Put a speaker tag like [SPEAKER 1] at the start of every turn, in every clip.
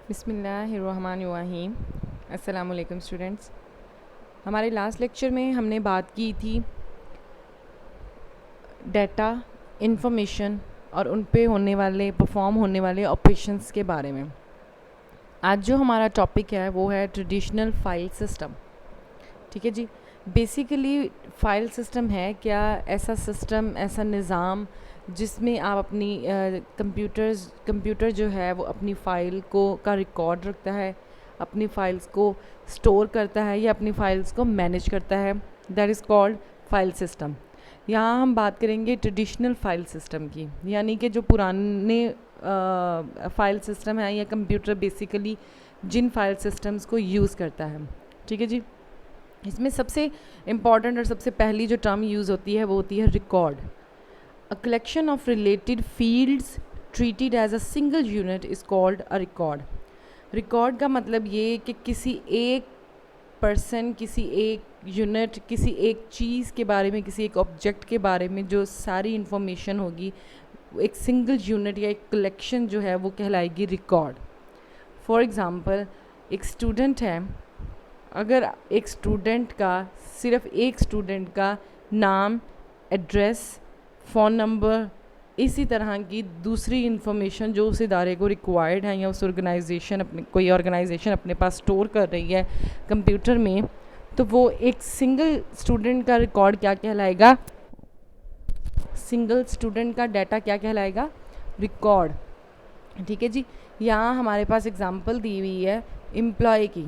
[SPEAKER 1] बिस्मिल्लाहिर्रहमानिर्रहीम। अस्सलाम वालेकुम स्टूडेंट्स। हमारे लास्ट लेक्चर में हमने बात की थी डेटा, इंफॉर्मेशन और उन पे होने वाले परफॉर्म होने वाले ऑपरेशंस के बारे में। आज जो हमारा टॉपिक है वो है ट्रेडिशनल फाइल सिस्टम। ठीक है जी। बेसिकली फ़ाइल सिस्टम है क्या? ऐसा सिस्टम, ऐसा निज़ाम जिसमें आप अपनी कंप्यूटर जो है वो अपनी फ़ाइल को का रिकॉर्ड रखता है, अपनी फ़ाइल्स को स्टोर करता है या अपनी फ़ाइल्स को मैनेज करता है। That is called file system. यहाँ हम बात करेंगे ट्रेडिशनल फ़ाइल सिस्टम की, यानी कि जो पुराने फ़ाइल सिस्टम है या कंप्यूटर बेसिकली जिन फ़ाइल सिस्टम्स को यूज़ करता है। ठीक है जी। इसमें सबसे इम्पॉर्टेंट और सबसे पहली जो टर्म यूज़ होती है वो होती है record. A collection of related fields treated as a single unit is called a record. Record का मतलब ये कि किसी एक पर्सन, किसी एक यूनिट, किसी एक चीज़ के बारे में, किसी एक ऑब्जेक्ट के बारे में जो सारी इंफॉर्मेशन होगी, एक सिंगल यूनिट या एक कलेक्शन जो है वो कहलाएगी रिकॉर्ड। फॉर एग्ज़ाम्पल, एक स्टूडेंट है, अगर एक स्टूडेंट का, सिर्फ एक स्टूडेंट का नाम, एड्रेस, फ़ोन नंबर, इसी तरह की दूसरी इन्फॉर्मेशन जो उस इदारे को रिक्वायर्ड है या उस ऑर्गेनाइजेशन कोई ऑर्गेनाइजेशन अपने पास स्टोर कर रही है कंप्यूटर में, तो वो एक सिंगल स्टूडेंट का रिकॉर्ड क्या कहलाएगा? सिंगल स्टूडेंट का डाटा क्या कहलाएगा? रिकॉर्ड। ठीक है जी। यहाँ हमारे पास एग्जांपल दी हुई है एम्प्लॉय की।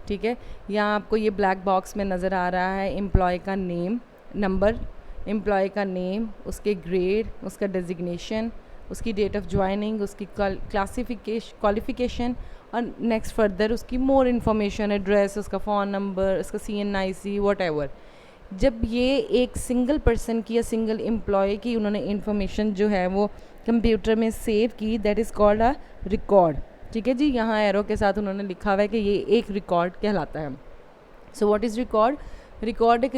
[SPEAKER 1] ठीक है, यहाँ आपको ये ब्लैक बॉक्स में नज़र आ रहा है एम्प्लॉय का नेम, नंबर, एम्प्लॉय का नेम, उसके ग्रेड, उसका डेजिग्नेशन, उसकी डेट ऑफ ज्वाइनिंग, उसकी क्वालिफ़िकेशन और नेक्स्ट फर्दर उसकी मोर इन्फॉर्मेशन, एड्रेस, उसका फ़ोन नंबर, उसका CNIC, वॉट। जब ये एक सिंगल पर्सन की या सिंगल एम्प्लॉय की उन्होंने इन्फॉर्मेशन जो है वो कंप्यूटर में सेव की, that is called a record. ठीक है जी। यहाँ एरो के साथ उन्होंने लिखा हुआ है कि ये एक रिकॉर्ड कहलाता है। So what is record? Record एक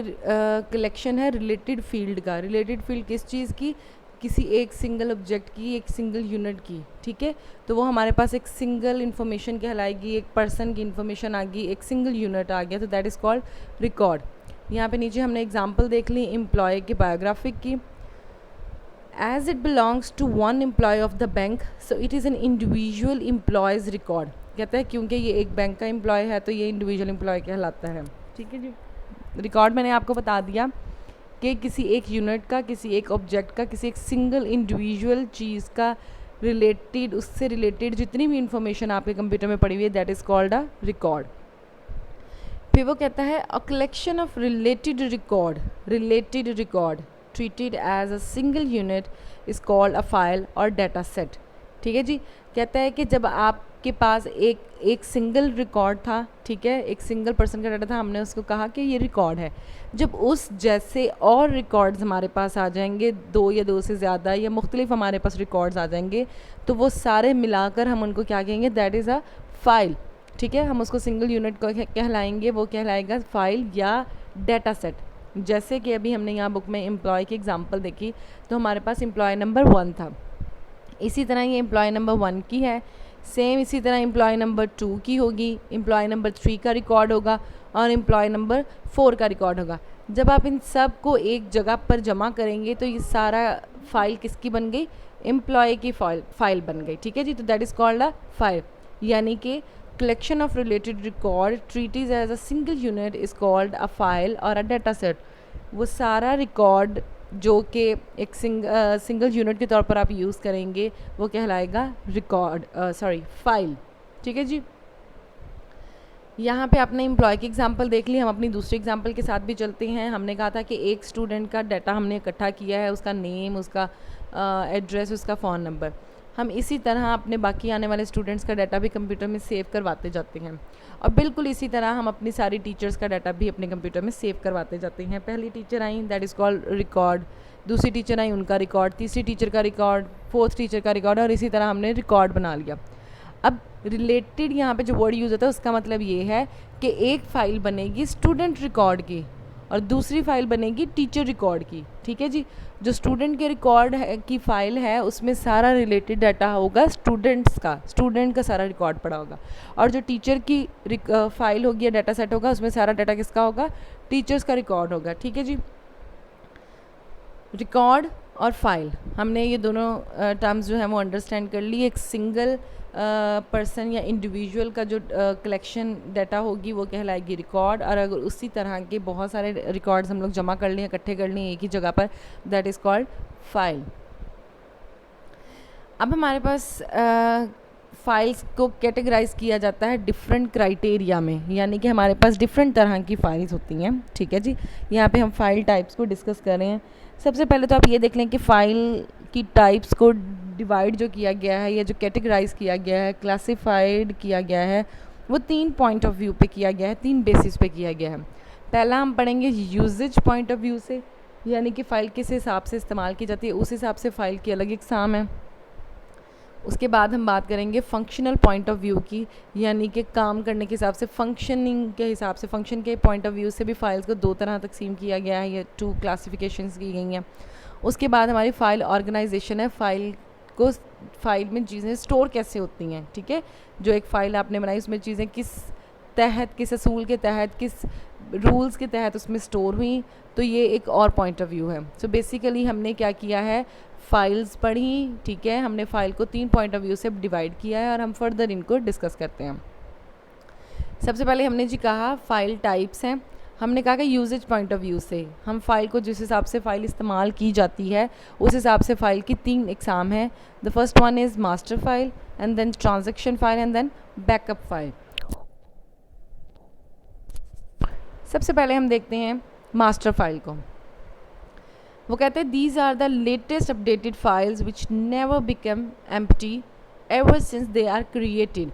[SPEAKER 1] कलेक्शन है रिलेटेड फील्ड का। रिलेटेड फील्ड किस चीज़ की? किसी एक सिंगल ऑब्जेक्ट की, एक सिंगल यूनिट की। ठीक है, तो वो हमारे पास एक सिंगल इन्फॉर्मेशन कहलाएगी, एक पर्सन की इन्फॉर्मेशन आ गई, एक सिंगल यूनिट आ गया, तो दैट इज़ कॉल्ड रिकॉर्ड। यहाँ पे नीचे हमने एग्जांपल देख ली एम्प्लॉय की बायोग्राफिक की। As it belongs to one employee of the bank, so it is an individual employee's record। कहता है क्योंकि ये एक बैंक का एम्प्लॉय है तो ये इंडिविजुअल एम्प्लॉय कहलाता है। ठीक है जी। रिकॉर्ड मैंने आपको बता दिया कि किसी एक यूनिट का, किसी एक ऑब्जेक्ट का, किसी एक सिंगल इंडिविजुअल चीज़ का रिलेटेड, उससे रिलेटेड जितनी भी इंफॉर्मेशन आपके कंप्यूटर में पड़ी हुई है, that is called a record. फिर वो कहता है अ collection of related record treated as a single unit is called a file और data set। ठीक है जी। कहता है कि जब आपके पास एक सिंगल रिकॉर्ड था, ठीक है, एक सिंगल पर्सन का डाटा था, हमने उसको कहा कि ये रिकॉर्ड है। जब उस जैसे और रिकॉर्ड्स हमारे पास आ जाएंगे, दो या दो से ज़्यादा या मुख्तलिफ हमारे पास रिकॉर्ड्स आ जाएंगे, तो वो सारे मिलाकर हम उनको क्या कहेंगे? That is a file. ठीक है, हम उसको सिंगल यूनिट को कहलाएंगे, वो कहलाएगा फाइल या डेटा सेट। जैसे कि अभी हमने यहाँ बुक में एम्प्लॉय की एग्जांपल देखी, तो हमारे पास एम्प्लॉय नंबर 1 था, इसी तरह ये एम्प्लॉय नंबर 1 की है, सेम इसी तरह एम्प्लॉय नंबर 2 की होगी, एम्प्लॉय नंबर 3 का रिकॉर्ड होगा और एम्प्लॉय नंबर 4 का रिकॉर्ड होगा। जब आप इन सब को एक जगह पर जमा करेंगे तो ये सारा फाइल किसकी बन गई? एम्प्लॉय की फाइल बन गई। ठीक है जी। तो that is called a file, यानी कि collection of related record treated as a single unit is called a file और a data set। वो सारा रिकॉर्ड जो कि एक सिंगल यूनिट के तौर पर आप यूज़ करेंगे वो कहलाएगा फाइल। ठीक है जी। यहाँ पे आपने एम्प्लॉय की एग्जांपल देख ली, हम अपनी दूसरी एग्जांपल के साथ भी चलते हैं। हमने कहा था कि एक स्टूडेंट का डाटा हमने इकट्ठा किया है, उसका नेम, उसका एड्रेस, उसका फ़ोन नंबर। हम इसी तरह अपने बाकी आने वाले स्टूडेंट्स का डाटा भी कंप्यूटर में सेव करवाते जाते हैं और बिल्कुल इसी तरह हम अपनी सारी टीचर्स का डाटा भी अपने कंप्यूटर में सेव करवाते जाते हैं। पहली teacher I, that is called record, दूसरी टीचर आई, उनका रिकॉर्ड, तीसरी टीचर का रिकॉर्ड, फोर्थ टीचर का रिकॉर्ड, और इसी तरह हमने रिकॉर्ड बना लिया। अब रिलेटेड यहाँ पे जो वर्ड यूज़ होता है उसका मतलब ये है कि एक फ़ाइल बनेगी स्टूडेंट रिकॉर्ड की और दूसरी फ़ाइल बनेगी टीचर रिकॉर्ड की, ठीक है जी। जो स्टूडेंट के रिकॉर्ड की फ़ाइल है उसमें सारा रिलेटेड डाटा होगा स्टूडेंट का सारा रिकॉर्ड पड़ा होगा, और जो टीचर की फ़ाइल होगी या डाटा सेट होगा उसमें सारा डाटा किसका होगा, टीचर्स का रिकॉर्ड होगा, ठीक है जी। रिकॉर्ड और फाइल, हमने ये दोनों टर्म्स जो है वो अंडरस्टैंड कर ली। एक सिंगल पर्सन या इंडिविजुअल का जो कलेक्शन डाटा होगी वो कहलाएगी रिकॉर्ड, और अगर उसी तरह के बहुत सारे रिकॉर्ड्स हम लोग जमा कर लें, इकट्ठे कर लें एक ही जगह पर, दैट इज़ कॉल्ड फाइल। अब हमारे पास फाइल्स को कैटेगराइज किया जाता है डिफरेंट क्राइटेरिया में, यानी कि हमारे पास डिफरेंट तरह की फाइल्स होती हैं, ठीक है जी। यहाँ पे हम फाइल टाइप्स को डिस्कस कर रहे हैं। सबसे पहले तो आप ये देख लें कि फ़ाइल की टाइप्स को डिवाइड जो किया गया है या जो कैटेगराइज किया गया है, क्लासिफाइड किया गया है, वो 3 पॉइंट ऑफ व्यू पे किया गया है, 3 बेसिस पे किया गया है। पहला हम पढ़ेंगे यूजेज पॉइंट ऑफ व्यू से, यानी कि फ़ाइल किस हिसाब से इस्तेमाल की जाती है उस हिसाब से फ़ाइल की अलग इकसाम है। उसके बाद हम बात करेंगे फंक्शनल पॉइंट ऑफ व्यू की, यानी कि काम करने के हिसाब से, फंक्शनिंग के हिसाब से, फंक्शन के पॉइंट ऑफ व्यू से भी फाइल्स को 2 तरह तकसीम किया गया है, या 2 क्लासिफिकेशंस की गई हैं। उसके बाद हमारी फ़ाइल ऑर्गेनाइजेशन है, फ़ाइल में चीज़ें स्टोर कैसे होती हैं, ठीक है। जो एक फ़ाइल आपने बनाई उसमें चीज़ें किस असूल के तहत, किस रूल्स के तहत उसमें स्टोर हुई, तो ये एक और पॉइंट ऑफ व्यू है। सो बेसिकली हमने क्या किया है, फाइल्स पढ़ी, ठीक है, हमने फ़ाइल को 3 पॉइंट ऑफ व्यू से डिवाइड किया है और हम फर्दर इनको डिस्कस करते हैं। सबसे पहले हमने जी कहा फ़ाइल टाइप्स हैं। हमने कहा कि यूजेज पॉइंट ऑफ व्यू से हम फ़ाइल को जिस हिसाब से फ़ाइल इस्तेमाल की जाती है उस हिसाब से फ़ाइल की 3 इकसाम है। The first one is master file, and then transaction file, and then backup file. सबसे पहले हम देखते हैं मास्टर फाइल को। वो कहते हैं these are the latest updated files which never become empty ever since they are created.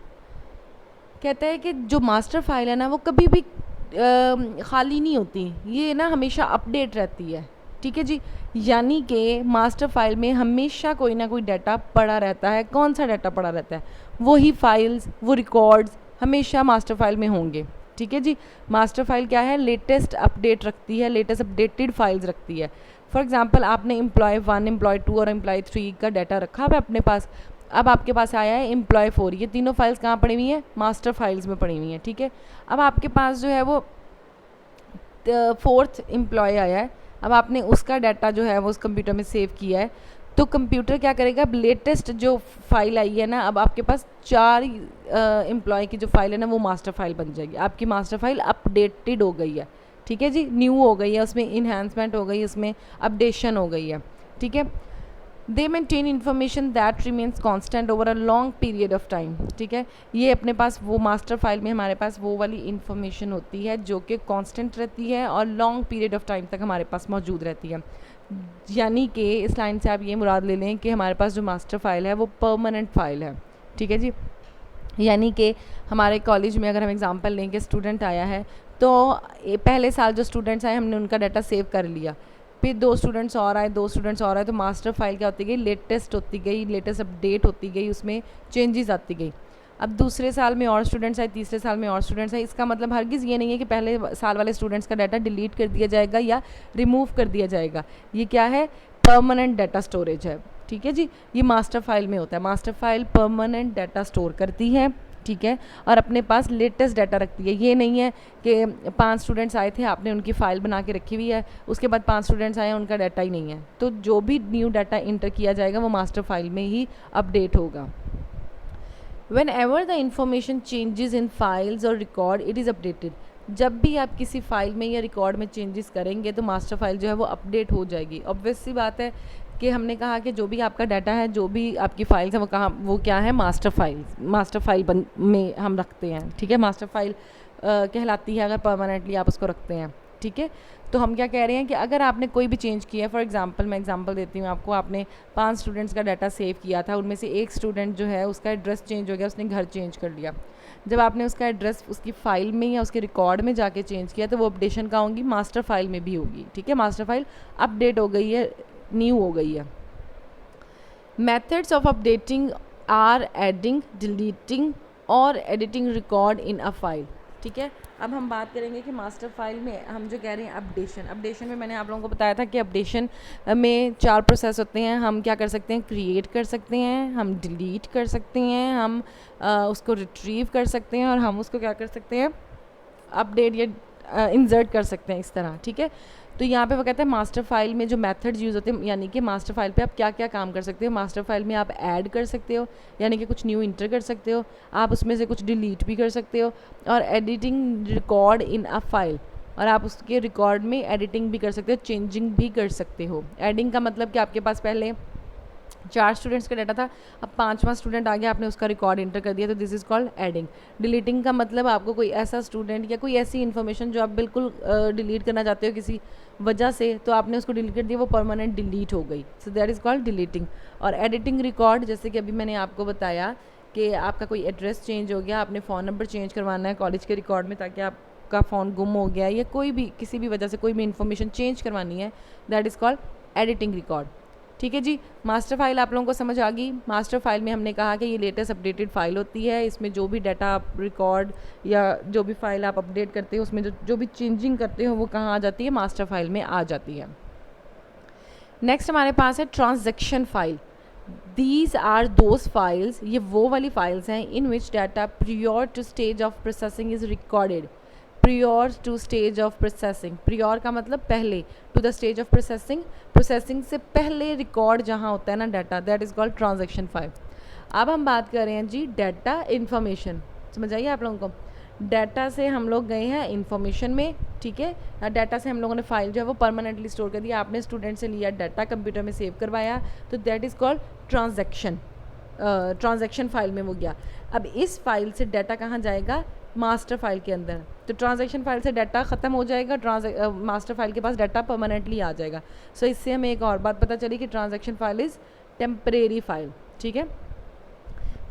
[SPEAKER 1] कहता है कि जो मास्टर फाइल है ना वो कभी भी ख़ाली नहीं होती, ये ना हमेशा अपडेट रहती है, ठीक है जी। यानी कि मास्टर फाइल में हमेशा कोई ना कोई डाटा पड़ा रहता है। कौन सा डाटा पड़ा रहता है, वही फाइल्स, वो रिकॉर्ड्स हमेशा मास्टर फाइल में होंगे, ठीक है जी। मास्टर फाइल क्या है, लेटेस्ट अपडेट रखती है, लेटेस्ट अपडेटेड फाइल्स रखती है। फॉर एग्जांपल आपने एम्प्लॉय 1, एम्प्लॉय 2 और एम्प्लॉय 3 का डाटा रखा है अपने पास। अब आपके पास आया है एम्प्लॉय 4, ये तीनों फाइल्स कहाँ पड़ी हुई हैं, मास्टर फाइल्स में पड़ी हुई हैं, ठीक है। अब आपके पास जो है वो 4th एम्प्लॉय आया है, अब आपने उसका डाटा जो है वो उस कंप्यूटर में सेव किया है, तो कंप्यूटर क्या करेगा, अब लेटेस्ट जो फाइल आई है ना, अब आपके पास 4 एम्प्लॉय की जो फाइल है ना वो मास्टर फाइल बन जाएगी। आपकी मास्टर फाइल अपडेटेड हो गई है, ठीक है जी, न्यू हो गई है, उसमें इन्हांसमेंट हो गई, उसमें अपडेशन हो गई है, ठीक है। दे maintain information that remains constant over a long period of time, ठीक है। ये अपने पास वो मास्टर फाइल में हमारे पास वो वाली इन्फॉर्मेशन होती है जो कि कांस्टेंट रहती है और लॉन्ग पीरियड ऑफ टाइम तक हमारे पास मौजूद रहती है। यानी कि इस लाइन से आप ये मुराद ले लें कि हमारे पास जो मास्टर फाइल है वो परमानेंट फाइल है, ठीक है जी। यानी कि हमारे कॉलेज में अगर हम एग्जांपल लें कि स्टूडेंट आया है, तो पहले साल जो स्टूडेंट्स आए हमने उनका डाटा सेव कर लिया, फिर 2 स्टूडेंट्स और आए, 2 स्टूडेंट्स और आए, तो मास्टर फाइल क्या होती गई, लेटेस्ट होती गई, लेटेस्ट अपडेट होती गई, उसमें चेंजेस आती गई। अब दूसरे साल में और स्टूडेंट्स आए, तीसरे साल में और स्टूडेंट्स आए। इसका मतलब हरगिज़ ये नहीं है कि पहले साल वाले स्टूडेंट्स का डाटा डिलीट कर दिया जाएगा या रिमूव कर दिया जाएगा। ये क्या है, परमानेंट डाटा स्टोरेज है, ठीक है जी। ये मास्टर फाइल में होता है, master file permanent data store करती है, ठीक है, और अपने पास लेटेस्ट डाटा रखती है। ये नहीं है कि 5 स्टूडेंट्स आए थे, आपने उनकी फ़ाइल बना के रखी हुई है, उसके बाद 5 स्टूडेंट्स आए हैं, उनका डाटा ही नहीं है, तो जो भी न्यू डाटा इंटर किया जाएगा वो मास्टर फाइल में ही अपडेट होगा। Whenever the information changes in files or record, it is updated. जब भी आप किसी फाइल में या रिकॉर्ड में चेंजेस करेंगे तो मास्टर फाइल जो है वो अपडेट हो जाएगी। ऑब्वियस सी बात है कि हमने कहा कि जो भी आपका डाटा है, जो भी आपकी फाइल्स हैं, वो क्या है, मास्टर फाइल में हम रखते हैं, ठीक है। मास्टर फाइल कहलाती है अगर परमानेंटली आप उसको रखते हैं, ठीक है। तो हम क्या कह रहे हैं कि अगर आपने कोई भी चेंज किया है, फॉर एग्जांपल मैं एग्जांपल देती हूँ आपको, आपने 5 स्टूडेंट्स का डाटा सेव किया था, उनमें से एक स्टूडेंट जो है उसका एड्रेस चेंज हो गया, उसने घर चेंज कर लिया। जब आपने उसका एड्रेस उसकी फ़ाइल में या उसके रिकॉर्ड में जाके चेंज किया तो वो अपडेशन कहाँ होगी, मास्टर फाइल में भी होगी, ठीक है। मास्टर फाइल अपडेट हो गई है, न्यू हो गई है। Methods of updating or adding, deleting और editing record in a file. ठीक है। अब हम बात करेंगे कि मास्टर फाइल में हम जो कह रहे हैं अपडेशन में मैंने आप लोगों को बताया था कि अपडेशन में 4 प्रोसेस होते हैं। हम क्या कर सकते हैं, क्रिएट कर सकते हैं, हम डिलीट कर सकते हैं, हम उसको रिट्रीव कर सकते हैं, और हम उसको क्या कर सकते हैं, अपडेट या इंसर्ट कर सकते हैं इस तरह। ठीक है, तो यहाँ पे वो कहता है मास्टर फाइल में जो मेथड्स यूज़ होते हैं, यानी कि मास्टर फाइल पे आप क्या क्या काम कर सकते हो। मास्टर फाइल में आप ऐड कर सकते हो, यानी कि कुछ न्यू इंटर कर सकते हो, आप उसमें से कुछ डिलीट भी कर सकते हो, और editing record in a file, और आप उसके रिकॉर्ड में एडिटिंग भी कर सकते हो, चेंजिंग भी कर सकते हो। एडिंग का मतलब कि आपके पास पहले 4 स्टूडेंट्स का डाटा था, अब 5वां स्टूडेंट आ गया, आपने उसका रिकॉर्ड इंटर कर दिया, तो this is called adding. Deleting का मतलब आपको कोई ऐसा स्टूडेंट या कोई ऐसी इन्फॉर्मेशन जो आप बिल्कुल डिलीट करना चाहते हो किसी वजह से, तो आपने उसको डिलीट कर दिया, वो परमानेंट डिलीट हो गई, so that is called deleting. और एडिटिंग रिकॉर्ड, जैसे कि अभी मैंने आपको बताया कि आपका कोई एड्रेस चेंज हो गया, आपने फ़ोन नंबर चेंज करवाना है कॉलेज के रिकॉर्ड में, ताकि आपका फ़ोन गुम हो गया या कोई भी किसी भी वजह से कोई भी इन्फॉर्मेशन चेंज करवानी है, that is called editing record. ठीक है जी, मास्टर फाइल आप लोगों को समझ आ गई। मास्टर फाइल में हमने कहा कि ये लेटेस्ट अपडेटेड फाइल होती है, इसमें जो भी डाटा आप रिकॉर्ड या जो भी फाइल आप अपडेट करते हो, उसमें जो भी चेंजिंग करते हो वो कहाँ आ जाती है, मास्टर फाइल में आ जाती है। नेक्स्ट हमारे पास है transaction file. These are those files, ये वो वाली फाइल्स हैं in which data prior to stage of processing is recorded. Prior to stage of processing, prior का मतलब पहले, to the stage of processing, processing से पहले रिकॉर्ड जहाँ होता है ना data, that is called transaction file. अब हम बात कर रहे हैं जी डाटा इन्फॉर्मेशन, समझ आइए आप लोगों को। डाटा से हम लोग गए हैं इन्फॉर्मेशन में, ठीक है। डाटा से हम लोगों ने फाइल जो है वो परमानेंटली स्टोर कर दिया, आपने स्टूडेंट से लिया डाटा, कंप्यूटर में सेव करवाया, तो that is called transaction. Transaction file में वो गया। अब इस फाइल से डाटा कहाँ जाएगा, मास्टर फाइल के अंदर। तो ट्रांजैक्शन फाइल से डाटा ख़त्म हो जाएगा, मास्टर फाइल के पास डाटा परमानेंटली आ जाएगा। सो इससे हमें एक और बात पता चली कि transaction file is temporary file. ठीक है,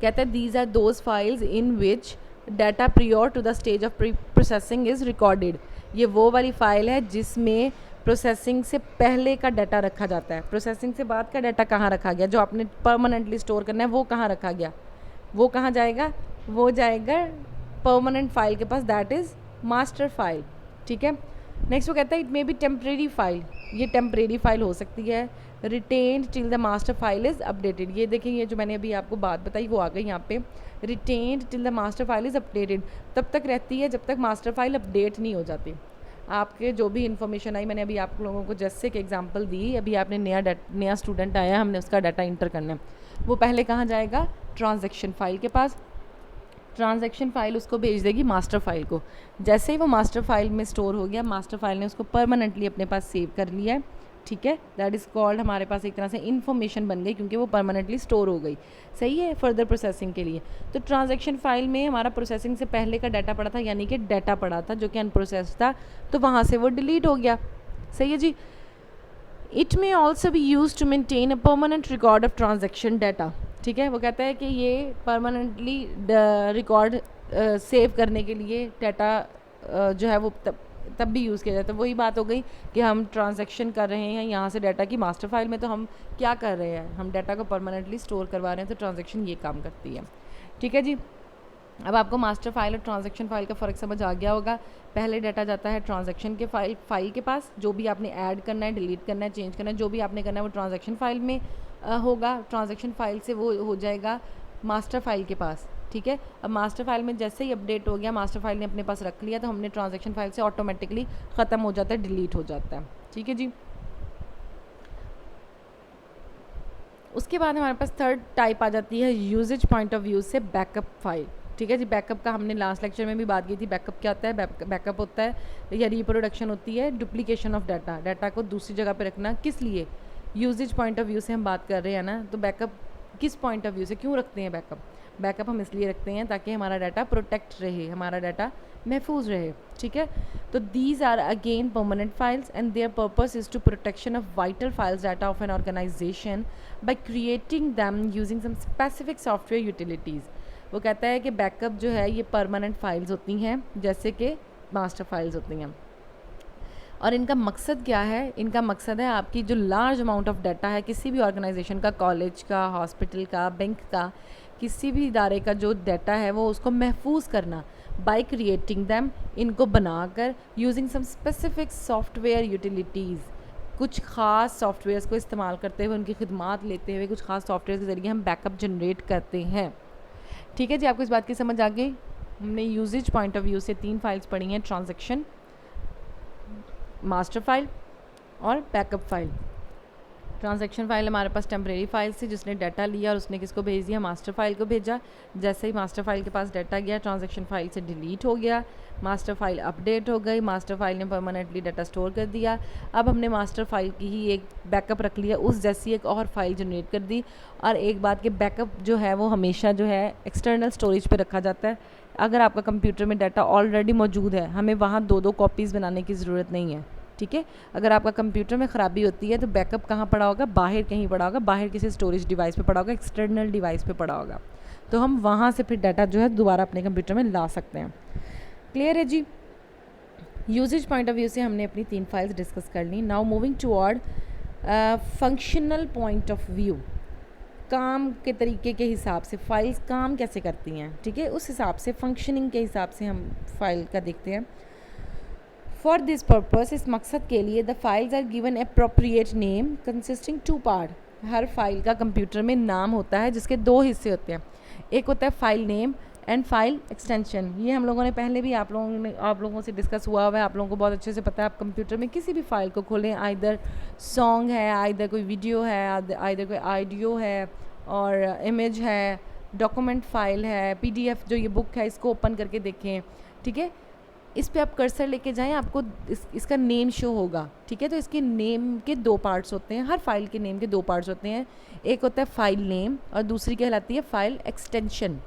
[SPEAKER 1] कहते हैं these are those files in which data prior to the stage of processing is recorded. ये वो वाली फ़ाइल है जिसमें प्रोसेसिंग से पहले का डाटा रखा जाता है। प्रोसेसिंग से बाद का डाटा कहाँ रखा गया, जो आपने परमानेंटली स्टोर करना है वो कहाँ रखा गया, वो कहाँ जाएगा, वो जाएगा परमानेंट फाइल के पास, दैट इज़ मास्टर फाइल। ठीक है, नेक्स्ट वो कहता है it may be temporary file, ये टेम्परेरी फाइल हो सकती है। Retained till the master file is updated, ये देखिए ये जो मैंने अभी आपको बात बताई वो आ गई यहाँ पे। Retained till the master file is updated, तब तक रहती है जब तक मास्टर फाइल अपडेट नहीं हो जाती। आपके जो भी इन्फॉर्मेशन आई, मैंने अभी आप लोगों को जैसे एक एग्जांपल दी, अभी आपने नया स्टूडेंट आया, हमने उसका डाटा इंटर करना है, वो पहले कहाँ जाएगा, ट्रांजैक्शन फाइल के पास। ट्रांजैक्शन फाइल उसको भेज देगी मास्टर फाइल को। जैसे ही वो मास्टर फाइल में स्टोर हो गया, मास्टर फाइल ने उसको परमानेंटली अपने पास सेव कर लिया है। ठीक है, दैट इज़ कॉल्ड, हमारे पास एक तरह से इन्फॉर्मेशन बन गई क्योंकि वो परमानेंटली स्टोर हो गई। सही है, फर्दर प्रोसेसिंग के लिए। तो ट्रांजैक्शन फाइल में हमारा प्रोसेसिंग से पहले का डाटा पड़ा था, यानी कि डाटा पड़ा था जो कि अनप्रोसेस्ड था, तो वहाँ से वो डिलीट हो गया। सही है जी। It may also be use to maintain a permanent record of transaction data. ठीक है, वो कहता है कि ये परमानेंटली रिकॉर्ड सेव करने के लिए डाटा जो है वो तब भी यूज़ किया जाता है। वही बात हो गई कि हम ट्रांजैक्शन कर रहे हैं यहाँ से डाटा की मास्टर फाइल में, तो हम क्या कर रहे हैं, हम डाटा को परमानेंटली स्टोर करवा रहे हैं, तो ट्रांजैक्शन ये काम करती है। ठीक है जी, अब आपको मास्टर फाइल और ट्रांजैक्शन फाइल का फ़र्क समझ आ गया होगा। पहले डाटा जाता है ट्रांजैक्शन के फाइल के पास, जो भी आपने ऐड करना है, डिलीट करना है, चेंज करना है, जो भी आपने करना है वो ट्रांजैक्शन फाइल में होगा। ट्रांजैक्शन फाइल से वो हो जाएगा मास्टर फाइल के पास। ठीक है, अब मास्टर फाइल में जैसे ही अपडेट हो गया, मास्टर फाइल ने अपने पास रख लिया, तो हमने ट्रांजैक्शन फाइल से ऑटोमेटिकली ख़त्म हो जाता है, डिलीट हो जाता है। ठीक है जी। उसके बाद हमारे पास थर्ड टाइप आ जाती है यूजेज पॉइंट ऑफ व्यू से बैकअप फाइल। ठीक है जी, बैकअप का हमने लास्ट लेक्चर में भी बात की थी। बैकअप क्या होता है, बैकअप होता है या रिप्रोडक्शन होती है डुप्लीकेशन ऑफ डाटा, डाटा को दूसरी जगह पे रखना। किस लिए, यूजेज पॉइंट ऑफ व्यू से हम बात कर रहे हैं ना, तो बैकअप किस पॉइंट ऑफ व्यू से क्यों रखते हैं बैकअप। बैकअप हम इसलिए रखते हैं ताकि हमारा डाटा प्रोटेक्ट रहे, हमारा डाटा महफूज रहे। ठीक है, तो these are again permanent files and their purpose is to protection of vital files data of an organisation by creating them using some specific software utilities. वो कहता है कि बैकअप जो है ये परमानेंट फाइल्स होती हैं, जैसे कि मास्टर फाइल्स होती हैं, और इनका मकसद क्या है, इनका मकसद है आपकी जो लार्ज अमाउंट ऑफ डाटा है किसी भी ऑर्गेनाइजेशन का, कॉलेज का, हॉस्पिटल का, बैंक का, किसी भी इदारे का जो डाटा है वो उसको महफूज करना बाय क्रिएटिंग दैम, इनको बनाकर, using some specific software utilities, कुछ ख़ास सॉफ्टवेयर्स को इस्तेमाल करते हुए, उनकी खिदमात लेते हुए कुछ ख़ास सॉफ्टवेयर के ज़रिए हम बैकअप जनरेट करते हैं। ठीक है जी, आपको इस बात की समझ आ गई। हमने यूजेज पॉइंट ऑफ व्यू से 3 फाइल्स पढ़ी हैं, ट्रांजैक्शन, मास्टर फाइल और बैकअप फाइल। ट्रांजैक्शन फ़ाइल हमारे पास टेम्परेरी फाइल थी जिसने डाटा लिया और उसने किसको भेज दिया, मास्टर फाइल को भेजा। जैसे ही मास्टर फाइल के पास डाटा गया, ट्रांजैक्शन फाइल से डिलीट हो गया, मास्टर फाइल अपडेट हो गई, मास्टर फाइल ने परमानेंटली डाटा स्टोर कर दिया। अब हमने मास्टर फाइल की ही एक बैकअप रख लिया, उस जैसी एक और फाइल जनरेट कर दी। और एक बात कि बैकअप जो है वो हमेशा जो है एक्सटर्नल स्टोरेज पर रखा जाता है। अगर आपका कंप्यूटर में डाटा ऑलरेडी मौजूद है, हमें वहाँ 2-2 कॉपीज़ बनाने की ज़रूरत नहीं है। ठीक है, अगर आपका कंप्यूटर में ख़राबी होती है तो बैकअप कहाँ पड़ा होगा, बाहर कहीं पड़ा होगा, बाहर किसी स्टोरेज डिवाइस पे पड़ा होगा, एक्सटर्नल डिवाइस पे पड़ा होगा। तो हम वहाँ से फिर डाटा जो है दोबारा अपने कंप्यूटर में ला सकते हैं। क्लियर है जी। यूजेज पॉइंट ऑफ व्यू से हमने अपनी 3 फाइल्स डिस्कस कर ली। Now moving toward functional point of view, काम के तरीके के हिसाब से फाइल्स काम कैसे करती हैं। ठीक है, उस हिसाब से फंक्शनिंग के हिसाब से हम फाइल का देखते हैं। फॉर दिस पर्पस, इस मकसद के लिए the files are given appropriate name consisting 2 part. हर फाइल का कंप्यूटर में नाम होता है जिसके 2 हिस्से होते हैं। एक होता है file name and file extension. ये हम लोगों ने पहले भी आप लोगों से डिस्कस हुआ है, आप लोगों को बहुत अच्छे से पता है। आप कंप्यूटर में किसी भी फाइल को खोलें, आइदर सॉन्ग है, आइदर कोई वीडियो है, आइदर कोई ऑडियो है और इमेज है, डॉक्यूमेंट फाइल है, PDF जो ये बुक है, इसको ओपन करके देखें। ठीक है, इस पे आप कर्सर लेके जाएं, आपको इसका नेम शो होगा। ठीक है, तो इसके नेम के 2 पार्ट्स होते हैं। हर फाइल के नेम के 2 पार्ट्स होते हैं। एक होता है फाइल नेम और दूसरी कहलाती है फाइल एक्सटेंशन,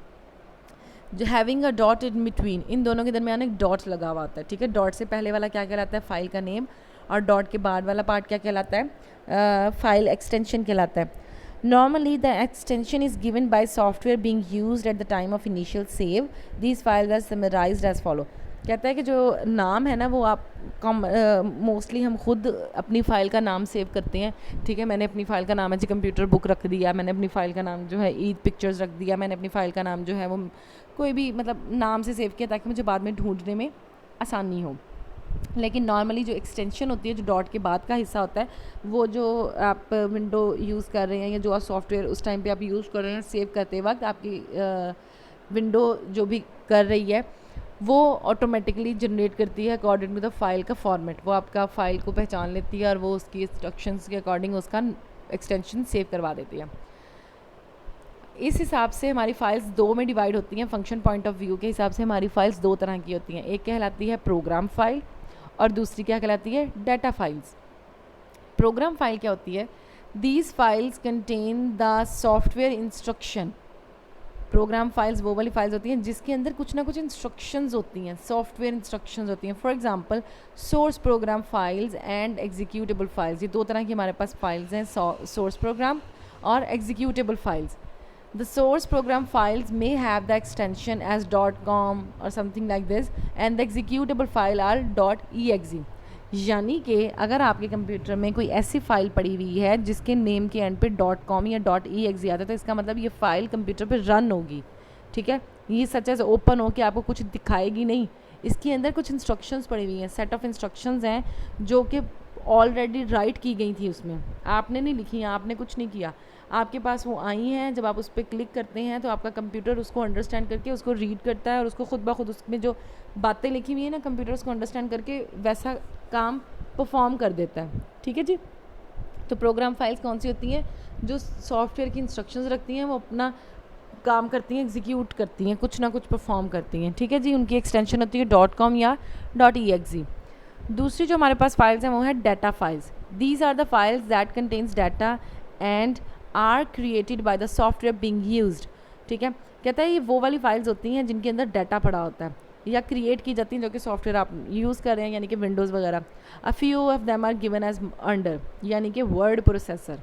[SPEAKER 1] जो having a dot in between. इन दोनों के दरमियान एक डॉट लगा हुआ होता है। ठीक है, डॉट से पहले वाला क्या कहलाता है, फाइल का नेम, और डॉट के बाद वाला पार्ट क्या कहलाता है, फाइल एक्सटेंशन कहलाता है। Normally, the extension is given by software being used at the time of initial save. These files are summarized as follow. कहता है कि जो नाम है ना वो आप मोस्टली हम खुद अपनी फ़ाइल का नाम सेव करते हैं। ठीक है, मैंने अपनी फ़ाइल का नाम है जी कंप्यूटर बुक रख दिया, मैंने अपनी फ़ाइल का नाम जो है ईद पिक्चर्स रख दिया, मैंने अपनी फ़ाइल का नाम जो है वो कोई भी मतलब नाम से सेव किया ताकि मुझे बाद में ढूंढने में आसानी हो। लेकिन नॉर्मली जो एक्सटेंशन होती है, जो डॉट के बाद का हिस्सा होता है, वो जो आप विंडो यूज़ कर रहे हैं या जो आप सॉफ्टवेयर उस टाइम पे आप यूज़ कर रहे हैं सेव करते वक्त, आपकी विंडो जो भी कर रही है वो ऑटोमेटिकली जनरेट करती है अकॉर्डिंग टू द फाइल का फॉर्मेट। वो आपका फ़ाइल को पहचान लेती है और वो उसकी इंस्ट्रक्शंस के अकॉर्डिंग उसका एक्सटेंशन सेव करवा देती है। इस हिसाब से हमारी फ़ाइल्स 2 में डिवाइड होती हैं। फंक्शन पॉइंट ऑफ व्यू के हिसाब से हमारी फ़ाइल्स 2 तरह की होती हैं। एक कहलाती है प्रोग्राम फाइल और दूसरी क्या कहलाती है, डाटा फाइल्स। प्रोग्राम फाइल क्या होती है, these files contain the software instruction. Program files वो वाली फाइल्स होती हैं जिसके अंदर कुछ ना कुछ इंस्ट्रक्शंस होती हैं, सॉफ्टवेयर इंस्ट्रक्शंस होती हैं। For example source program files and executable files, ये 2 तरह की हमारे पास फाइल्स हैं, सोर्स प्रोग्राम और executable files. The source program files may have the extension as .com or something like this and the executable file are .exe। यानी कि अगर आपके कंप्यूटर में कोई ऐसी फ़ाइल पड़ी हुई है जिसके नेम के एंड पे .com या .exe आता है, तो इसका मतलब ये फ़ाइल कंप्यूटर पे रन होगी। ठीक है, ये सच एज ओपन हो कि आपको कुछ दिखाएगी नहीं, इसके अंदर कुछ इंस्ट्रक्शंस पड़ी हुई हैं, सेट ऑफ इंस्ट्रक्शंस हैं जो कि ऑलरेडी राइट की गई थी। उसमें आपने नहीं लिखी, आपने कुछ नहीं किया, आपके पास वो आई हैं। जब आप उस पर क्लिक करते हैं तो आपका कंप्यूटर उसको अंडरस्टैंड करके उसको रीड करता है और उसको खुद ब खुद उसमें जो बातें लिखी हुई हैं ना, कंप्यूटर उसको अंडरस्टैंड करके वैसा काम परफॉर्म कर देता है। ठीक है जी, तो प्रोग्राम फाइल्स कौन सी होती हैं, जो सॉफ्टवेयर की इंस्ट्रक्शंस रखती हैं, वो अपना काम करती हैं, एग्जीक्यूट करती हैं, कुछ ना कुछ परफॉर्म करती हैं। ठीक है जी, उनकी एक्सटेंशन होती है .com या .exe। दूसरी जो हमारे पास फाइल्स हैं वो है data files. These are the files that contains data and are created by the software being used. ठीक है, कहता है ये वो वाली फाइल्स होती हैं जिनके अंदर डाटा पड़ा होता है या क्रिएट की जाती हैं जो कि सॉफ्टवेयर आप यूज़ कर रहे हैं, यानी कि विंडोज़ वगैरह। A few of them are given as under, यानी कि वर्ड प्रोसेसर।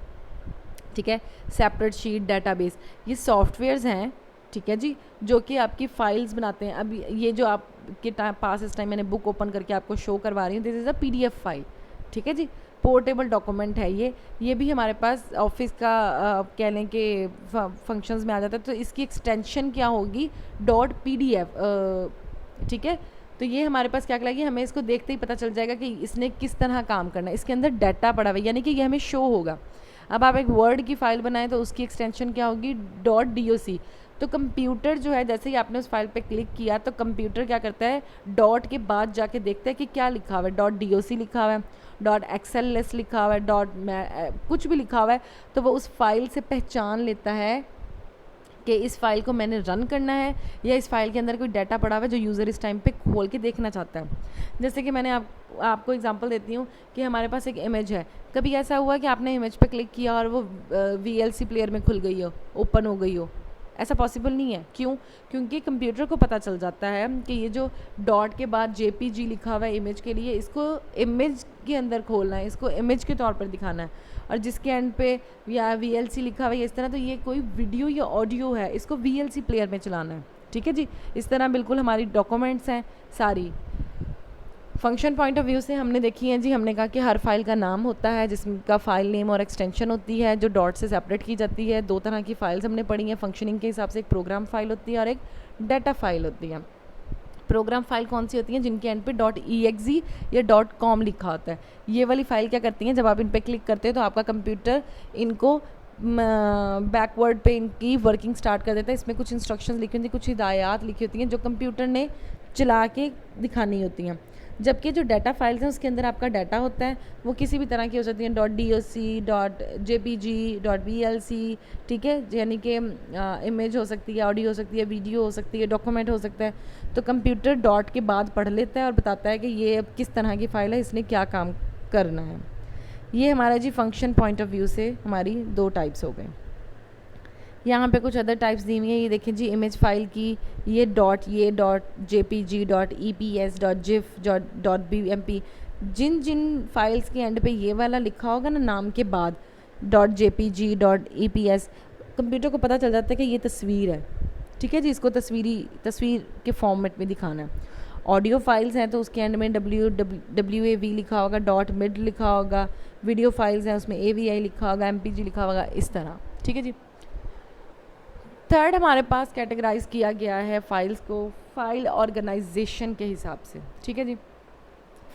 [SPEAKER 1] ठीक है, सेपरेट शीट, डाटाबेस, ये सॉफ्टवेयर्स हैं। ठीक है जी, जो कि आपकी फ़ाइल्स बनाते हैं। अब ये जो आपके पास इस टाइम मैंने बुक ओपन करके आपको शो करवा रही हूँ, this is a PDF file. ठीक है जी, पोर्टेबल डॉक्यूमेंट है ये भी हमारे पास ऑफिस का कह लें कि फंक्शंस में आ जाता है। तो इसकी एक्सटेंशन क्या होगी, .pdf, ठीक है। तो ये हमारे पास क्या कहलाएगी, हमें इसको देखते ही पता चल जाएगा कि इसने किस तरह काम करना है, इसके अंदर डाटा पड़ा हुआ है, यानी कि ये हमें शो होगा। अब आप एक वर्ड की फ़ाइल बनाएं तो उसकी एक्सटेंशन क्या होगी, .doc। तो कंप्यूटर जो है, जैसे ही आपने उस फाइल पे क्लिक किया तो कंप्यूटर क्या करता है, डॉट के बाद जाके देखता है कि क्या लिखा हुआ है, .doc लिखा हुआ है, .xls लिखा हुआ है, कुछ भी लिखा हुआ है, तो वो उस फाइल से पहचान लेता है कि इस फाइल को मैंने रन करना है या इस फाइल के अंदर कोई डाटा पड़ा हुआ है जो यूज़र इस टाइम पे खोल के देखना चाहता है। जैसे कि मैंने आपको एग्जांपल देती हूँ कि हमारे पास एक इमेज है। कभी ऐसा हुआ कि आपने इमेज पे क्लिक किया और वो VLC प्लेयर में खुल गई हो, ओपन हो गई हो? ऐसा पॉसिबल नहीं है। क्यों? क्योंकि कंप्यूटर को पता चल जाता है कि ये जो डॉट के बाद JPG लिखा हुआ है इमेज के लिए, इसको इमेज के अंदर खोलना है, इसको इमेज के तौर पर दिखाना है। और जिसके एंड पे या VLC लिखा हुआ है इस तरह, तो ये कोई वीडियो या ऑडियो है, इसको VLC प्लेयर में चलाना है। ठीक है जी। इस तरह बिल्कुल हमारी डॉक्यूमेंट्स हैं सारी। फंक्शन पॉइंट ऑफ व्यू से हमने देखी है जी, हमने कहा कि हर फाइल का नाम होता है जिसका फाइल नेम और एक्सटेंशन होती है जो डॉट से सेपरेट की जाती है। दो तरह की फाइल्स हमने पढ़ी हैं फंक्शनिंग के हिसाब से, एक प्रोग्राम फाइल होती है और एक डाटा फाइल होती है। प्रोग्राम फाइल कौन सी होती हैं, जिनके एंड पे .exe या .com लिखा होता है। ये वाली फाइल क्या करती हैं, जब आप इन पे क्लिक करते हैं तो आपका कंप्यूटर इनको बैकवर्ड पे इनकी वर्किंग स्टार्ट कर देता है। इसमें कुछ इंस्ट्रक्शंस लिखी होती हैं, कुछ हिदायत लिखी होती हैं जो कंप्यूटर ने चला के दिखानी होती हैं। जबकि जो डाटा फाइल्स हैं उसके अंदर आपका डाटा होता है, वो किसी भी तरह की हो सकती हैं, .doc, .jpg, .vlc, ठीक है, यानी कि इमेज हो सकती है, ऑडियो हो सकती है, वीडियो हो सकती है, डॉक्यूमेंट हो सकता है। तो कंप्यूटर डॉट के बाद पढ़ लेता है और बताता है कि ये अब किस तरह की फ़ाइल है, इसने क्या काम करना है। ये हमारा जी फंक्शन पॉइंट ऑफ व्यू से हमारी दो टाइप्स हो गए। यहाँ पे कुछ अदर टाइप्स दी हुई हैं, ये देखें जी इमेज फाइल की, ये .jpg, .eps, .gif, .bmp, जिन जिन फाइल्स के एंड पे ये वाला लिखा होगा ना नाम के बाद .jpg, .eps, कंप्यूटर को पता चल जाता है कि ये तस्वीर है। ठीक है जी, इसको तस्वीर के फॉर्मेट में दिखाना है। ऑडियो फाइल्स हैं तो उसके एंड में WAV लिखा होगा, .mid लिखा होगा। वीडियो फाइल्स हैं उसमें AVI लिखा होगा, MPG लिखा होगा, इस तरह। ठीक है जी। थर्ड हमारे पास कैटेगराइज किया गया है फाइल्स को फाइल ऑर्गेनाइजेशन के हिसाब से। ठीक है जी।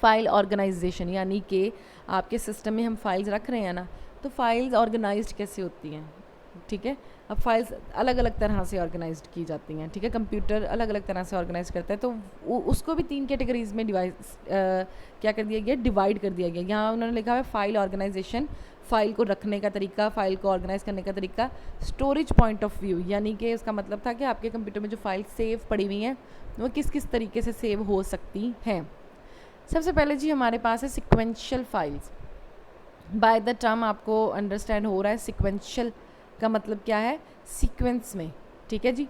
[SPEAKER 1] फाइल ऑर्गेनाइजेशन यानी कि आपके सिस्टम में हम फाइल्स रख रहे हैं ना, तो फाइल्स ऑर्गेनाइज्ड कैसे होती हैं। ठीक है, अब फाइल्स अलग अलग तरह से ऑर्गेनाइज्ड की जाती हैं। ठीक है, कंप्यूटर अलग अलग तरह से ऑर्गेनाइज करता है, तो उसको भी 3 कैटेगरीज में क्या कर दिया गया, डिवाइड कर दिया गया। यहाँ उन्होंने लिखा है फाइल ऑर्गेनाइजेशन, फ़ाइल को रखने का तरीका, फ़ाइल को ऑर्गेनाइज करने का तरीका। स्टोरेज पॉइंट ऑफ व्यू यानी कि उसका मतलब था कि आपके कंप्यूटर में जो फाइल सेव पड़ी हुई हैं वो किस किस तरीके से सेव हो सकती हैं। सबसे पहले जी हमारे पास है sequential files. By the term आपको अंडरस्टैंड हो रहा है सिक्वेंशियल का मतलब क्या है, सीक्वेंस में। ठीक है जी,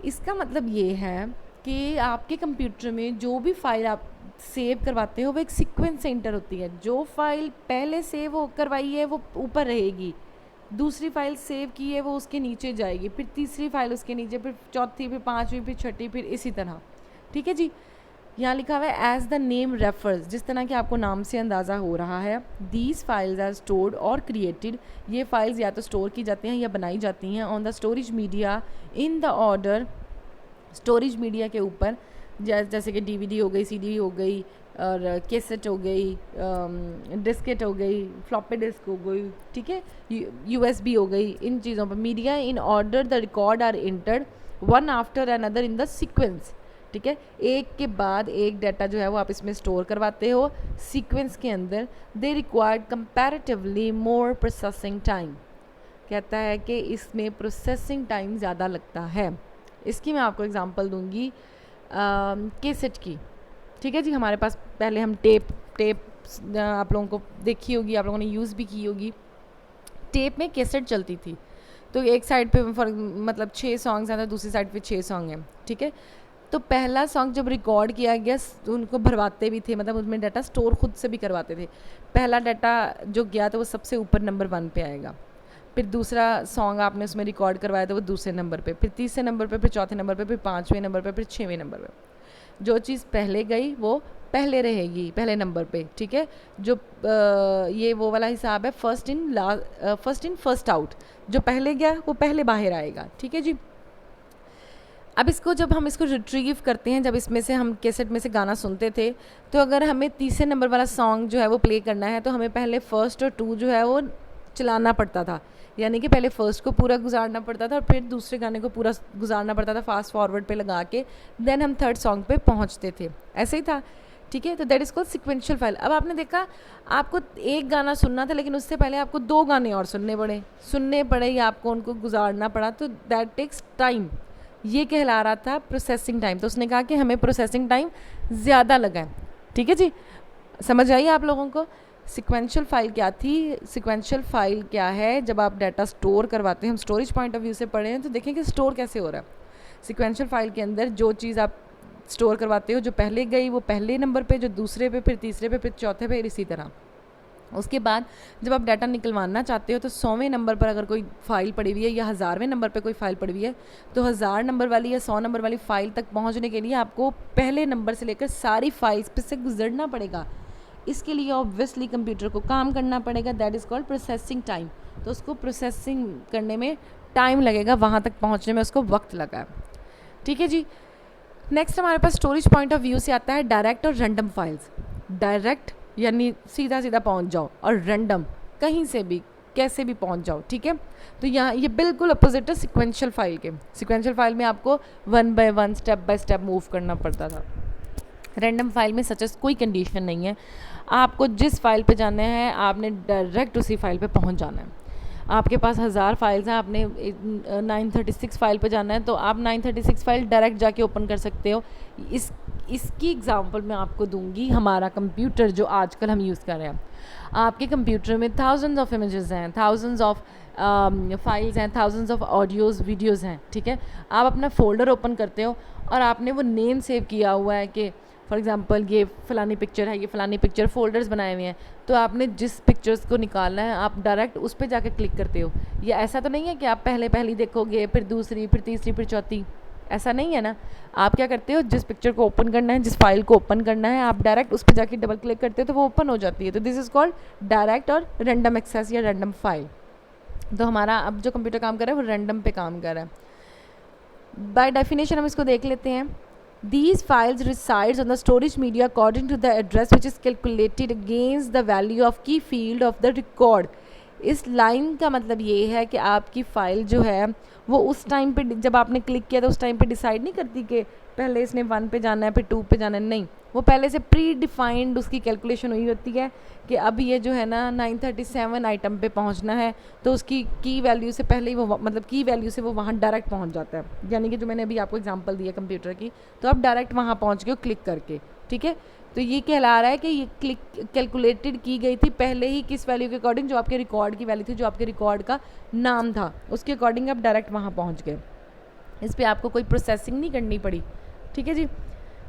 [SPEAKER 1] इसका मतलब ये है कि आपके कंप्यूटर में जो भी फाइल आप सेव करवाते हो वो एक सीक्वेंस से इंटर होती है। जो फाइल पहले सेव हो करवाई है वो ऊपर रहेगी, दूसरी फाइल सेव की है वो उसके नीचे जाएगी, फिर तीसरी फाइल उसके नीचे, फिर चौथी, फिर पांचवी, फिर छठी, फिर इसी तरह। ठीक है जी। यहाँ लिखा हुआ है एज द नेम रेफर्स, जिस तरह के आपको नाम से अंदाज़ा हो रहा है। दीज फाइल्स आर स्टोर्ड और क्रिएटेड, ये फाइल्स या तो स्टोर की जाती हैं या बनाई जाती हैं on the storage media in the order, storage media के ऊपर, जैसे कि DVD हो गई, CD हो गई, और कैसेट हो गई, डिस्केट हो गई, फ्लॉपी डिस्क हो गई, ठीक है, USB हो गई। इन चीज़ों पर media in order the record are entered one after another in the sequence. ठीक है, एक के बाद एक डाटा जो है वो आप इसमें स्टोर करवाते हो सीक्वेंस के अंदर। They required comparatively more processing time, कहता है कि इसमें प्रोसेसिंग टाइम ज़्यादा लगता है। इसकी मैं आपको एग्जांपल दूंगी कैसेट की। ठीक है जी, हमारे पास पहले हम टेप आप लोगों को देखी होगी, आप लोगों ने यूज़ भी की होगी। टेप में कैसेट चलती थी, तो एक साइड पे मतलब 6 सॉन्ग्स हैं तो दूसरी साइड पे 6 सॉन्ग हैं। ठीक है, तो पहला सॉन्ग जब रिकॉर्ड किया गया तो उनको भरवाते भी थे, मतलब उसमें डाटा स्टोर खुद से भी करवाते थे। पहला डाटा जो गया तो वो सबसे ऊपर नंबर 1 पे आएगा, फिर दूसरा सॉन्ग आपने उसमें रिकॉर्ड करवाया तो वो दूसरे नंबर पे, फिर तीसरे नंबर पे, फिर चौथे नंबर पे, फिर 5वें नंबर पे, फिर 6वें नंबर पे। जो चीज़ पहले गई वो पहले रहेगी, पहले नंबर पे, ठीक है। जो ये वो वाला हिसाब है फर्स्ट इन फर्स्ट आउट, जो पहले गया वो पहले बाहर आएगा, ठीक है जी। अब इसको जब हम इसको रिट्रीव करते हैं, जब इसमें से हम कैसेट में से गाना सुनते थे, तो अगर हमें तीसरे नंबर वाला सॉन्ग जो है वो प्ले करना है तो हमें पहले फर्स्ट और 2 जो है वो चलाना पड़ता था, यानी कि पहले फर्स्ट को पूरा गुजारना पड़ता था और फिर दूसरे गाने को पूरा गुजारना पड़ता था फास्ट फॉरवर्ड पे लगा के, देन हम थर्ड सॉन्ग पे पहुंचते थे, ऐसे ही था, ठीक है। तो that is called sequential file. अब आपने देखा आपको एक गाना सुनना था लेकिन उससे पहले आपको 2 गाने और सुनने पड़े या आपको उनको गुजारना पड़ा, तो दैट टेक्स टाइम, ये कहला रहा था प्रोसेसिंग टाइम। तो उसने कहा कि हमें प्रोसेसिंग टाइम ज़्यादा लगा है, ठीक है जी। समझ आई आप लोगों को सिक्वेंशियल फाइल क्या थी? सिक्वेंशियल फाइल क्या है? जब आप डाटा स्टोर करवाते हैं, हम स्टोरेज पॉइंट ऑफ व्यू से पढ़े हैं तो देखें कि स्टोर कैसे हो रहा है। सिक्वेंशियल फाइल के अंदर जो चीज़ आप स्टोर करवाते हो, जो पहले गई वो पहले नंबर पे, जो दूसरे पे, फिर तीसरे पे, फिर चौथे पे, इसी तरह। उसके बाद जब आप डाटा निकलवाना चाहते हो तो 100वें नंबर पर अगर कोई फ़ाइल पड़ी हुई है या 1000वें नंबर पर कोई फ़ाइल पड़ी हुई है, तो 1000 नंबर वाली या 100 नंबर वाली फ़ाइल तक पहुंचने के लिए आपको पहले नंबर से लेकर सारी फाइल्स पे से गुजरना पड़ेगा। इसके लिए ऑब्वियसली कंप्यूटर को काम करना पड़ेगा, that is called processing time. तो उसको प्रोसेसिंग करने में टाइम लगेगा, वहाँ तक पहुँचने में उसको वक्त लगा, ठीक है जी। नेक्स्ट हमारे पास स्टोरेज पॉइंट ऑफ व्यू से आता है डायरेक्ट और रैंडम फाइल्स। डायरेक्ट यानी सीधा सीधा पहुंच जाओ, और रैंडम कहीं से भी कैसे भी पहुंच जाओ, ठीक है। तो यहाँ ये बिल्कुल अपोजिट है सिक्वेंशियल फाइल के। सिक्वेंशियल फाइल में आपको 1 by 1 step by step move करना पड़ता था। रैंडम फाइल में सच कोई कंडीशन नहीं है, आपको जिस फाइल पे जाना है आपने डायरेक्ट उसी फाइल पे पहुंच जाना है। आपके पास 1000 फाइल्स हैं, आपने 936 फाइल पे जाना है तो आप 936 फाइल डायरेक्ट जाके ओपन कर सकते हो। इसकी एग्जांपल मैं आपको दूंगी, हमारा कंप्यूटर जो आजकल हम यूज़ कर रहे हैं। आपके कंप्यूटर में थाउजेंड्स ऑफ इमेजेस हैं, थाउजेंड्स ऑफ फाइल्स हैं, थाउजेंड्स ऑफ ऑडियोज़ वीडियोज़ हैं, ठीक है। आप अपना फोल्डर ओपन करते हो और आपने वो नेम सेव किया हुआ है कि फॉर एग्ज़ाम्पल ये फ़लानी पिक्चर है, ये फ़लानी पिक्चर, फ़ोल्डर्स बनाए हुए हैं, तो आपने जिस पिक्चर्स को निकालना है आप डायरेक्ट उस पर जाके क्लिक करते हो। या ऐसा तो नहीं है कि आप पहली देखोगे, फिर दूसरी, फिर तीसरी, फिर चौथी, ऐसा नहीं है ना। आप क्या करते हो, जिस पिक्चर को ओपन करना है, जिस फाइल को ओपन करना है, आप डायरेक्ट उस पर जाके डबल क्लिक करते हो तो वो ओपन हो जाती है। तो दिस इज़ कॉल्ड डायरेक्ट और रैंडम एक्सेस या रैंडम फाइल। तो हमारा अब जो कंप्यूटर काम कर रहा है वो रैंडम पे काम कर रहा है। बाय डेफिनेशन हम इसको देख लेते हैं। These files resides on the storage media according to the address which is calculated against the value of key field of the record। इस लाइन का मतलब ये है कि आपकी फ़ाइल जो है वो उस टाइम पे जब आपने क्लिक किया तो उस टाइम पे डिसाइड नहीं करती कि पहले इसने 1 पे जाना है फिर 2 पे जाना है, नहीं, वो पहले से प्री डिफाइंड उसकी कैलकुलेशन हुई होती है कि अब ये जो है ना 937 आइटम पे पहुंचना है, तो उसकी की वैल्यू से पहले ही वो मतलब की वैल्यू से वो वहाँ डायरेक्ट पहुंच जाता है। यानी कि जो मैंने अभी आपको एग्जांपल दिया कंप्यूटर की, तो आप डायरेक्ट वहाँ पहुँच गए क्लिक करके, ठीक है। तो ये कहला रहा है कि ये क्लिक कैलकुलेटेड की गई थी पहले ही किस वैल्यू के अकॉर्डिंग, जो आपके रिकॉर्ड की वैल्यू थी, जो आपके रिकॉर्ड का नाम था, उसके अकॉर्डिंग आप डायरेक्ट वहाँ पहुँच गए। इस पर आपको कोई प्रोसेसिंग नहीं करनी पड़ी, ठीक है जी।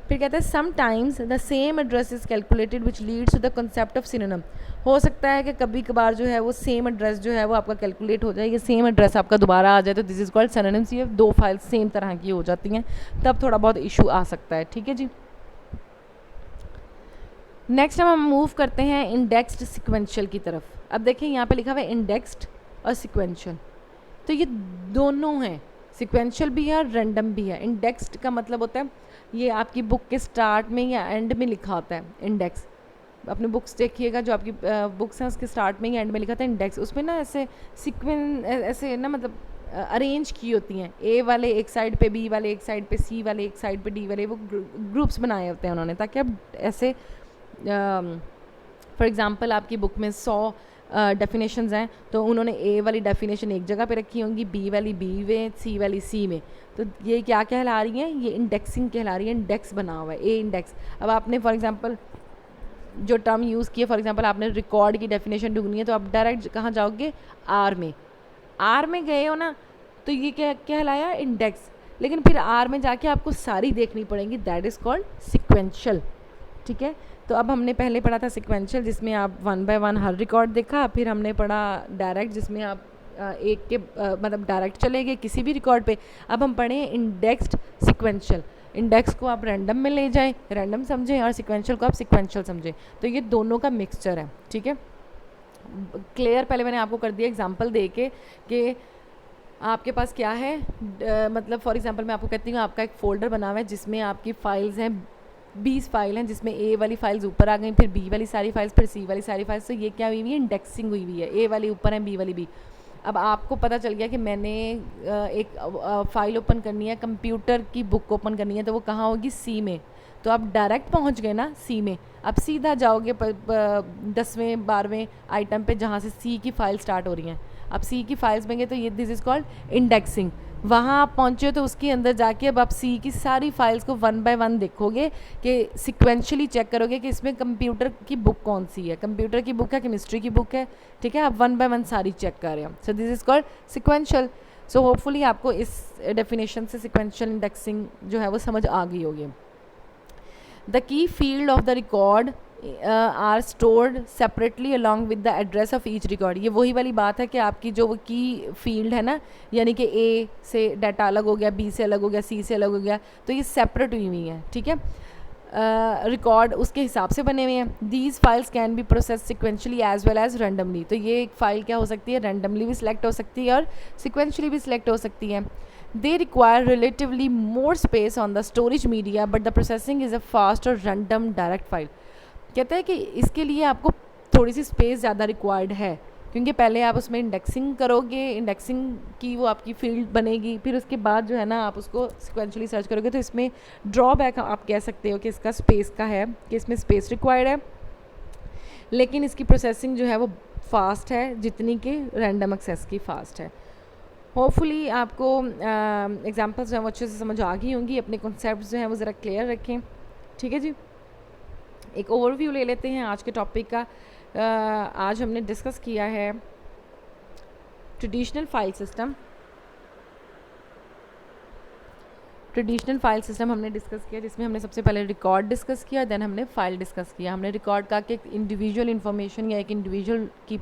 [SPEAKER 1] फिर कहते हैं sometimes the same address is calculated which leads to the concept of synonym. हो सकता है कि कभी कभार जो है वो सेम एड्रेस जो है वो आपका कैलकुलेट हो जाए, ये सेम एड्रेस आपका दोबारा आ जाए, तो दिस इज़ कॉल्ड सिनोनिम्स। ये 2 फाइल सेम तरह की हो जाती हैं, तब थोड़ा बहुत इशू आ सकता है, ठीक है जी। नेक्स्ट हम मूव करते हैं इंडेक्स्ड सिक्वेंशियल की तरफ। अब देखें यहाँ पे लिखा हुआ है इंडेक्स्ड और सिक्वेंशियल, तो ये दोनों हैं, सिक्वेंशियल भी है और रैंडम भी है। इंडेक्स्ड का मतलब होता है ये आपकी बुक के स्टार्ट में या एंड में लिखा होता है इंडेक्स। अपने बुक्स देखिएगा, जो आपकी बुक्स हैं उसके स्टार्ट में या एंड में लिखा था इंडेक्स। उसमें ना ऐसे ऐसे ना मतलब अरेंज की होती हैं, ए वाले एक साइड पे, बी वाले एक साइड पे, सी वाले एक साइड पे, डी वाले, वो ग्रुप्स बनाए होते हैं उन्होंने, ताकि आप ऐसे फॉर एग्ज़ाम्पल आपकी बुक में 100 डेफिनेशंस हैं, तो उन्होंने ए वाली डेफिनेशन एक जगह पे रखी होंगी, बी वाली बी में, सी वाली सी में। तो ये क्या कहला रही हैं, ये इंडेक्सिंग कहला रही है, इंडेक्स बना हुआ है, ए इंडेक्स। अब आपने फॉर एग्ज़ाम्पल जो टर्म यूज़ किया, फॉर एग्ज़ाम्पल आपने रिकॉर्ड की डेफिनेशन ढूंढनी है, तो आप डायरेक्ट कहाँ जाओगे, आर में। आर में गए हो ना, तो ये क्या कहलाया, इंडेक्स। लेकिन फिर आर में जाके आपको सारी देखनी पड़ेंगी, दैट इज़ कॉल्ड सिक्वेंशियल, ठीक है। तो अब हमने पहले पढ़ा था सिक्वेंशियल, जिसमें आप 1 बाय 1 हर रिकॉर्ड देखा। फिर हमने पढ़ा डायरेक्ट, जिसमें आप एक के मतलब डायरेक्ट चले गए किसी भी रिकॉर्ड पे। अब हम पढ़े इंडेक्स्ड सिक्वेंशियल। इंडेक्स को आप रैंडम में ले जाएं, रैंडम समझें, और सिक्वेंशियल को आप सिक्वेंशियल समझें। तो ये दोनों का मिक्सचर है, ठीक है। क्लियर पहले मैंने आपको कर दिया एग्जांपल दे के कि आपके पास क्या है, मतलब फॉर एग्जांपल मैं आपको कहती हूँ आपका एक फ़ोल्डर बना हुआ है जिसमें आपकी फ़ाइल्स हैं, 20 फाइल हैं, जिसमें ए वाली फाइल्स ऊपर आ गई, फिर बी वाली सारी फाइल्स, फिर सी वाली सारी फाइल्स। तो ये क्या हुई हुई है, इंडेक्सिंग हुई हुई है, ए वाली ऊपर है, बी वाली बी। अब आपको पता चल गया कि मैंने एक फ़ाइल ओपन करनी है, कंप्यूटर की बुक ओपन करनी है, तो वो कहाँ होगी, सी में। तो आप डायरेक्ट पहुंच गए ना सी में, अब सीधा जाओगे 10वें 12वें आइटम पे जहाँ से सी की फ़ाइल स्टार्ट हो रही हैं। अब सी की फाइल्स में गए तो ये दिस इज़ कॉल्ड इंडेक्सिंग। वहाँ आप पहुँचे हो तो उसके अंदर जाके अब आप सी की सारी फाइल्स को 1 बाय 1 देखोगे कि सिक्वेंशली चेक करोगे कि इसमें कंप्यूटर की बुक कौन सी है, कंप्यूटर की बुक है, केमिस्ट्री की बुक है, ठीक है। आप 1 बाय 1 सारी चेक कर रहे हो। So this is called sequential. So hopefully आपको इस डेफिनेशन से सिक्वेंशियल इंडेक्सिंग जो है वो समझ आ गई होगी। The key field of the record are stored separately along with the address of each record. ये वही वाली बात है कि आपकी जो वो की फील्ड है ना, यानी कि ए से डाटा अलग हो गया, बी से अलग हो गया, सी से अलग हो गया, तो ये सेपरेट हुई हुई हैं, ठीक है। रिकॉर्ड उसके हिसाब से बने हुए हैं। These files can be process sequentially as well as randomly. तो ये एक फ़ाइल क्या हो सकती है, रैंडमली भी सिलेक्ट हो सकती है और सिक्वेंशली भी सिलेक्ट हो सकती है। They require relatively more space on the storage media, but the processing is a fast or random direct file. कहता है कि इसके लिए आपको थोड़ी सी स्पेस ज़्यादा रिक्वायर्ड है, क्योंकि पहले आप उसमें इंडेक्सिंग करोगे, इंडेक्सिंग की वो आपकी फील्ड बनेगी, फिर उसके बाद जो है ना आप उसको सिक्वेंशली सर्च करोगे। तो इसमें ड्रॉबैक आप कह सकते हो कि इसका स्पेस का है, कि इसमें स्पेस रिक्वायर्ड है, लेकिन इसकी प्रोसेसिंग जो है वो फास्ट है, जितनी कि रैंडम एक्सेस की फ़ास्ट है। होपफुली आपको एग्जांपल्स जो हैं वो अच्छे से समझ आ गई होंगी। अपने कॉन्सेप्ट जो हैं वो ज़रा क्लियर रखें, ठीक है जी। एक ओवरव्यू ले लेते हैं आज के टॉपिक का। आज हमने डिस्कस किया है traditional file system. Traditional file system हमने डिस्कस किया, जिसमें हमने सबसे पहले रिकॉर्ड डिस्कस किया, देन हमने फाइल डिस्कस किया। हमने रिकॉर्ड का कि एक इंडिविजुअल इन्फॉर्मेशन या एक इंडिविजुअल की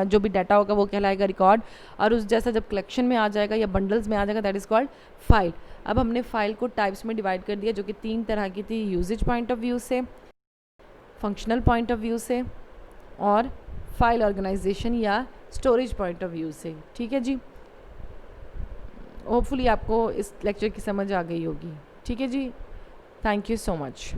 [SPEAKER 1] जो भी डाटा होगा वो कहलाएगा रिकॉर्ड, और उस जैसा जब कलेक्शन में आ जाएगा या बंडल्स में आ जाएगा दैट इज़ कॉल्ड फाइल। अब हमने फाइल को टाइप्स में डिवाइड कर दिया, जो कि 3 तरह की थी, यूजेज पॉइंट ऑफ व्यू से, फंक्शनल पॉइंट ऑफ व्यू से, और फाइल ऑर्गेनाइजेशन या स्टोरेज पॉइंट ऑफ व्यू से, ठीक है जी। होपफुली आपको इस लेक्चर की समझ आ गई होगी, ठीक है जी। Thank you so much.